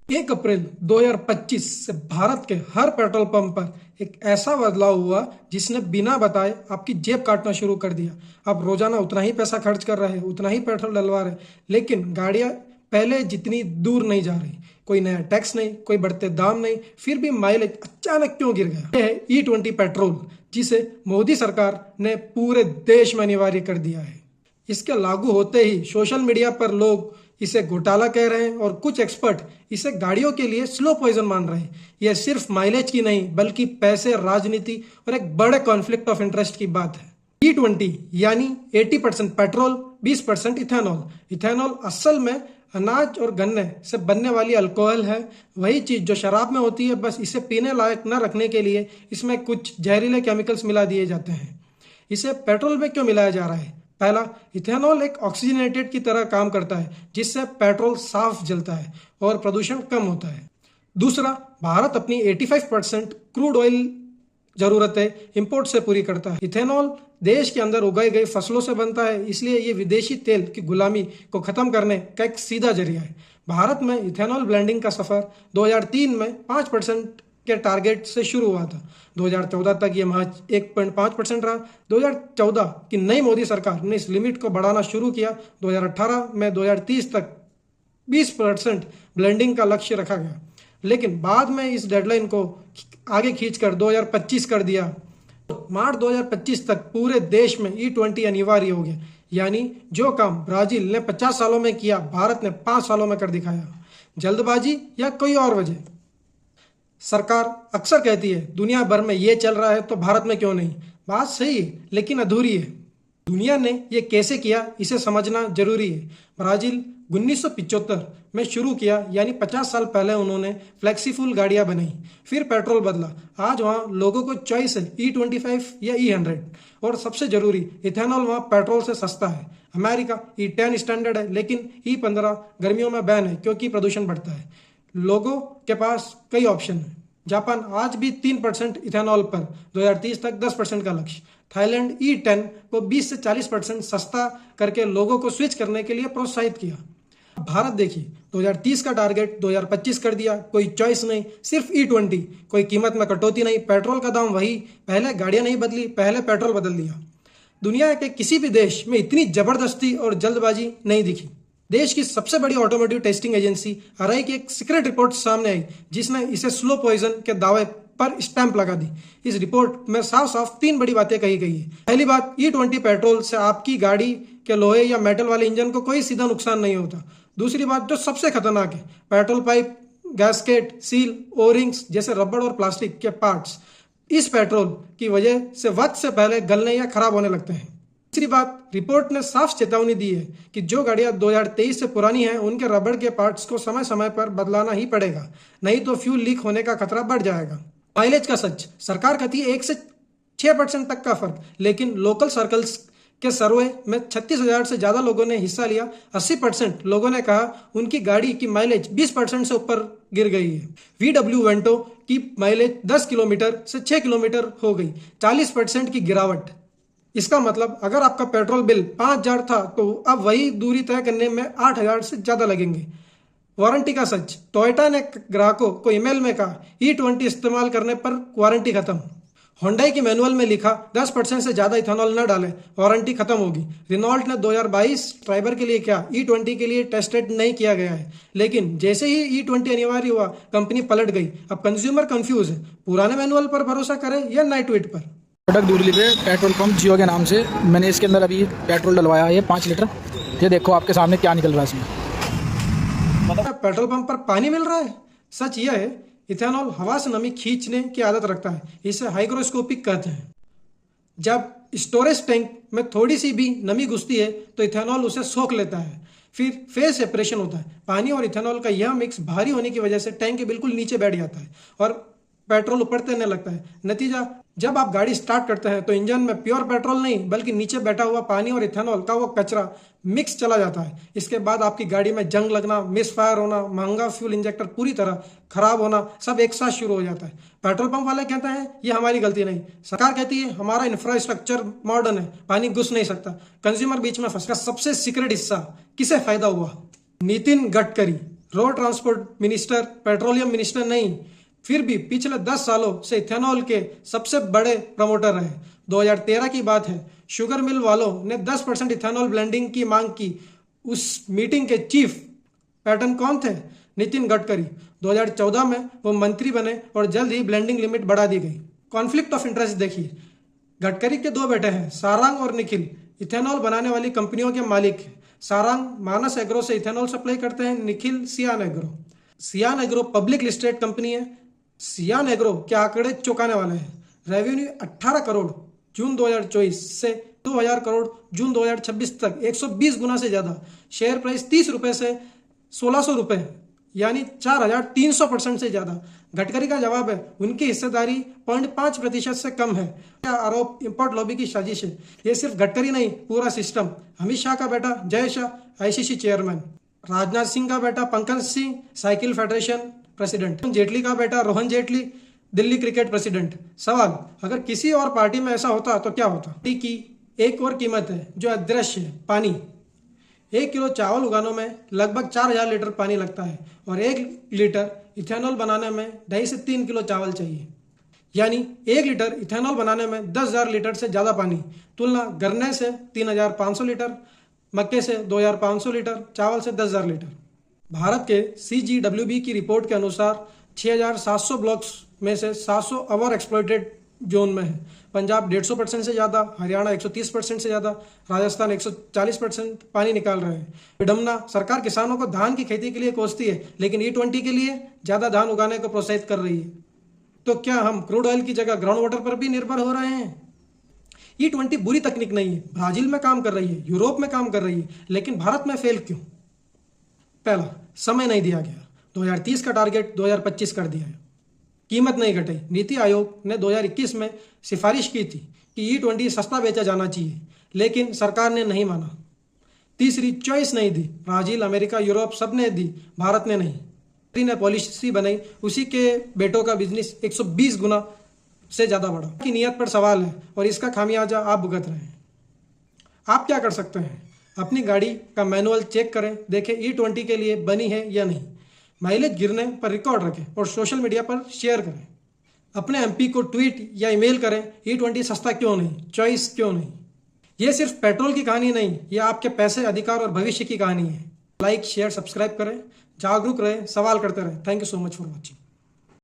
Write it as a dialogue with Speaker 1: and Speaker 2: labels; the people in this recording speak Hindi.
Speaker 1: 1 अप्रैल 2025 से भारत के हर पेट्रोल पंप पर एक ऐसा बदलाव हुआ जिसने बिना बताए आपकी जेब काटना शुरू कर दिया। आप रोजाना उतना ही पैसा खर्च कर रहे हैं, उतना ही पेट्रोल डलवा रहे हैं, लेकिन गाड़ियां पहले जितनी दूर नहीं जा रही। कोई नया टैक्स नहीं, कोई बढ़ते दाम नहीं, फिर भी माइलेज अचानक क्यों गिर गया? यह है E20 पेट्रोल, जिसे मोदी सरकार ने पूरे देश में अनिवार्य कर दिया है। इसके लागू होते ही सोशल मीडिया पर लोग इसे घोटाला कह रहे हैं और कुछ एक्सपर्ट इसे गाड़ियों के लिए स्लो पॉइजन मान रहे हैं। यह सिर्फ माइलेज की नहीं बल्कि पैसे, राजनीति और एक बड़े कॉन्फ्लिक्ट ऑफ इंटरेस्ट की बात है। E20 यानी 80% पेट्रोल, 20% इथेनॉल। इथेनॉल असल में अनाज और गन्ने से बनने वाली अल्कोहल है, वही चीज जो शराब में होती है, बस इसे पीने लायक न रखने के लिए इसमें कुछ जहरीले केमिकल्स मिला दिए जाते हैं। इसे पेट्रोल में क्यों मिलाया जा रहा है? पहला, इथेनॉल एक ऑक्सीजनेटेड की तरह काम करता है, जिससे पेट्रोल साफ जलता है और प्रदूषण कम होता है। दूसरा, भारत अपनी 85% क्रूड ऑयल जरूरतें इंपोर्ट से पूरी करता है। इथेनॉल देश के अंदर उगाई गई फसलों से बनता है, इसलिए ये विदेशी तेल की गुलामी को खत्म करने का एक सीधा जरिया है। भारत में इथेनॉल ब्लेंडिंग का सफर 2003 में 5% के टारगेट से शुरू हुआ था। 2014 तक ये महज 1.5% रहा। 2014 की नई मोदी सरकार ने इस लिमिट को बढ़ाना शुरू किया। 2018 में 2030 तक 20% ब्लेंडिंग का लक्ष्य रखा गया, लेकिन बाद में इस डेडलाइन को आगे खींचकर 2025 कर दिया। मार्च 2025 तक पूरे देश में E20 अनिवार्य हो गया, यानी जो काम ब्राजील ने 50 सालों में किया, भारत ने 5 सालों में कर दिखाया। जल्दबाजी या कोई और वजह? सरकार अक्सर कहती है दुनिया भर में ये चल रहा है तो भारत में क्यों नहीं। बात सही है, लेकिन अधूरी है। दुनिया ने ये कैसे किया, इसे समझना जरूरी है। ब्राजील 1975 में शुरू किया, यानी 50 साल पहले उन्होंने फ्लेक्सीफुल गाड़ियां बनाई, फिर पेट्रोल बदला। आज वहाँ लोगों को चॉइस है E25 या E100, और सबसे जरूरी, इथेनॉल वहाँ पेट्रोल से सस्ता है। अमेरिका E10 स्टैंडर्ड है, लेकिन E15 गर्मियों में बैन है क्योंकि प्रदूषण बढ़ता है। लोगों के पास कई ऑप्शन है। जापान आज भी 3% इथेनॉल पर 2030 तक 10% का लक्ष्य। थाईलैंड E10 को 20 से 40% सस्ता करके लोगों को स्विच करने के लिए प्रोत्साहित किया। भारत देखिए, 2030 का टारगेट 2025 कर दिया। कोई चॉइस नहीं, सिर्फ E20। कोई कीमत में कटौती नहीं, पेट्रोल का दाम वही। पहले गाड़ियां नहीं बदली, पहले पेट्रोल बदल दिया। दुनिया के किसी भी देश में इतनी जबरदस्ती और जल्दबाजी नहीं दिखी। देश की सबसे बड़ी ऑटोमोटिव टेस्टिंग एजेंसी आरआई की एक सीक्रेट रिपोर्ट सामने आई, जिसने इसे स्लो पॉइजन के दावे पर स्टैंप लगा दी। इस रिपोर्ट में साफ साफ 3 बड़ी बातें कही गई है। पहली बात, E20 पेट्रोल से आपकी गाड़ी के लोहे या मेटल वाले इंजन को कोई सीधा नुकसान नहीं होता। दूसरी बात, जो सबसे खतरनाक है, petrol pipe, gasket, seal, O-rings जैसे रबड़ और प्लास्टिक के पार्ट्स इस पेट्रोल की वजह से वक्त से पहले गलने या खराब होने लगते हैं। तीसरी बात, रिपोर्ट ने साफ चेतावनी दी है कि जो गाड़ियां 2023 से पुरानी हैं, उनके रबड़ के पार्ट्स को समय समय पर बदलाना ही पड़ेगा, नहीं तो फ्यूल लीक होने का खतरा बढ़ जाएगा। माइलेज का सच, सरकार कहती है 1 से 6% तक का फर्क, लेकिन लोकल सर्कल्स के सर्वे में 36,000 से ज्यादा लोगों ने हिस्सा लिया। 80% लोगों ने कहा उनकी गाड़ी की माइलेज 20% से ऊपर गिर गई है। VW वेंटो की माइलेज 10 किलोमीटर से 6 किलोमीटर हो गई, 40% की गिरावट। इसका मतलब अगर आपका पेट्रोल बिल 5,000 था तो अब वही दूरी तय करने में 8,000 से ज्यादा लगेंगे। वारंटी का सच, टोयोटा ने ग्राहकों को ईमेल में कहा E20 इस्तेमाल करने पर वारंटी खत्म। होंडा की मैनुअल में लिखा 10% से ज्यादा इथेनॉल न डालें, वारंटी खत्म होगी। रिनॉल्ट ने 2022 ट्राइबर के लिए क्या E20 के लिए टेस्टेड नहीं किया गया है, लेकिन जैसे ही E20 अनिवार्य हुआ कंपनी पलट गई। अब कंज्यूमर कंफ्यूज है, पुराने मैनुअल पर भरोसा करें या नए ट्वीट पर।
Speaker 2: प्रोडक्ट दूरली पे पेट्रोल पंप जियो के नाम से मैंने इसके अंदर अभी पेट्रोल डलवाया है 5 लीटर। ये देखो आपके सामने क्या निकल रहा है इसमें।
Speaker 1: मतलब पेट्रोल पंप पर पानी मिल रहा है। सच यह है, इथेनॉल हवा से नमी खींचने की आदत रखता है, इसे हाइग्रोस्कोपिक कहते हैं। जब स्टोरेज टैंक में थोड़ी सी भी नमी घुसती है तो इथेनॉल उसे सोख लेता है, फिर फेज सेपरेशन होता है। पानी और इथेनॉल का यह मिक्स भारी होने की वजह से टैंक के बिल्कुल नीचे बैठ जाता है और पेट्रोल ऊपर तैरने लगता है। नतीजा, जब आप गाड़ी स्टार्ट करते हैं तो इंजन में प्योर पेट्रोल नहीं बल्कि नीचे बैठा हुआ पानी और इथेनॉल का वो कचरा मिक्स चला जाता है। इसके बाद आपकी गाड़ी में जंग लगना, मिस फायर होना, महंगा फ्यूल इंजेक्टर पूरी तरह खराब होना, सब एक साथ शुरू हो जाता है। पेट्रोल पंप वाले कहते हैं ये हमारी गलती नहीं, सरकार कहती है हमारा इंफ्रास्ट्रक्चर मॉडर्न है, पानी घुस नहीं सकता। कंज्यूमर बीच में फंसा। सबसे सीक्रेट हिस्सा, किसे फायदा हुआ? Nitin Gadkari road transport minister, petroleum minister नहीं, फिर भी पिछले 10 सालों से इथेनॉल के सबसे बड़े प्रमोटर रहे। 2013 की बात है, शुगर मिल वालों ने 10% इथेनॉल ब्लेंडिंग की मांग की। उस मीटिंग के चीफ पैटर्न कौन थे? नितिन गडकरी। 2014 में वो मंत्री बने और जल्द ही ब्लेंडिंग लिमिट बढ़ा दी गई। कॉन्फ्लिक्ट ऑफ इंटरेस्ट देखिए, गडकरी के 2 बेटे हैं, सारंग और निखिल, इथेनॉल बनाने वाली कंपनियों के मालिक हैं। सारंग मानस एग्रो से इथेनॉल सप्लाई करते हैं, निखिल सियान एग्रो। सियान एग्रो पब्लिक लिस्टेड कंपनी है। सियान एग्रो के आंकड़े चौंकाने वाले हैं। रेवेन्यू 18 करोड़ जून 2024 से 2000 करोड़ जून 2026 तक 120 गुना से ज़्यादा। शेयर प्राइस 30 रुपये से 1600 रुपये, यानी 4300% से ज़्यादा। गडकरी का जवाब है, उनकी हिस्सेदारी 0.5% से कम है। क्या आरोप इंपोर्ट लॉबी की साजिश है? ये सिर्फ गडकरी नहीं, पूरा सिस्टम। अमित शाह का बेटा जय शाह आईसीसी चेयरमैन, राजनाथ सिंह का बेटा Pankaj Singh cycle federation president, Jaitley का बेटा रोहन जेटली दिल्ली क्रिकेट प्रेसिडेंट। सवाल, अगर किसी और पार्टी में ऐसा होता तो क्या होता? टी की एक और कीमत है जो अदृश्य है, पानी। 1 किलो चावल उगाने में लगभग 4000 लीटर पानी लगता है और 1 लीटर इथेनॉल बनाने में 2.5 से 3 किलो चावल चाहिए, यानी 1 लीटर इथेनॉल बनाने में 10,000 लीटर से ज़्यादा पानी। तुलना गन्ने से 3,500 लीटर, मक्के से 2,500 लीटर, चावल से 10,000 लीटर। भारत के CGWB की रिपोर्ट के अनुसार 6,700 ब्लॉक्स में से 700 ओवर एक्सप्लॉइटेड जोन में है। पंजाब 150% से ज़्यादा, हरियाणा 130% से ज़्यादा, राजस्थान 140% पानी निकाल रहे हैं। विडम्बना, सरकार किसानों को धान की खेती के लिए कोसती है, लेकिन E20 के लिए ज़्यादा धान उगाने को प्रोत्साहित कर रही है। तो क्या हम क्रूड ऑयल की जगह ग्राउंड वाटर पर भी निर्भर हो रहे हैं? E20 बुरी तकनीक नहीं है, ब्राजील में काम कर रही है, यूरोप में काम कर रही है, लेकिन भारत में फेल क्यों? पहला, समय नहीं दिया गया। 2030 का टारगेट 2025 कर दिया है। कीमत नहीं घटाई। नीति आयोग ने 2021 में सिफारिश की थी कि E20 सस्ता बेचा जाना चाहिए, लेकिन सरकार ने नहीं माना। तीसरी, चॉइस नहीं दी। ब्राजील, अमेरिका, यूरोप सब ने दी, भारत ने नहीं। ने पॉलिसी बनाई, उसी के बेटों का बिजनेस 120 गुना से ज़्यादा बढ़ा। की नीयत पर सवाल है और इसका खामियाजा आप भुगत रहे हैं। आप क्या कर सकते हैं? अपनी गाड़ी का मैनुअल चेक करें, देखें E20 के लिए बनी है या नहीं। माइलेज गिरने पर रिकॉर्ड रखें और सोशल मीडिया पर शेयर करें। अपने MP को ट्वीट या ईमेल करें, E20 सस्ता क्यों नहीं, चॉइस क्यों नहीं। ये सिर्फ पेट्रोल की कहानी नहीं, ये आपके पैसे, अधिकार और भविष्य की कहानी है। लाइक, शेयर, सब्सक्राइब करें, जागरूक रहें, सवाल करते रहें। Thank you so much for watching.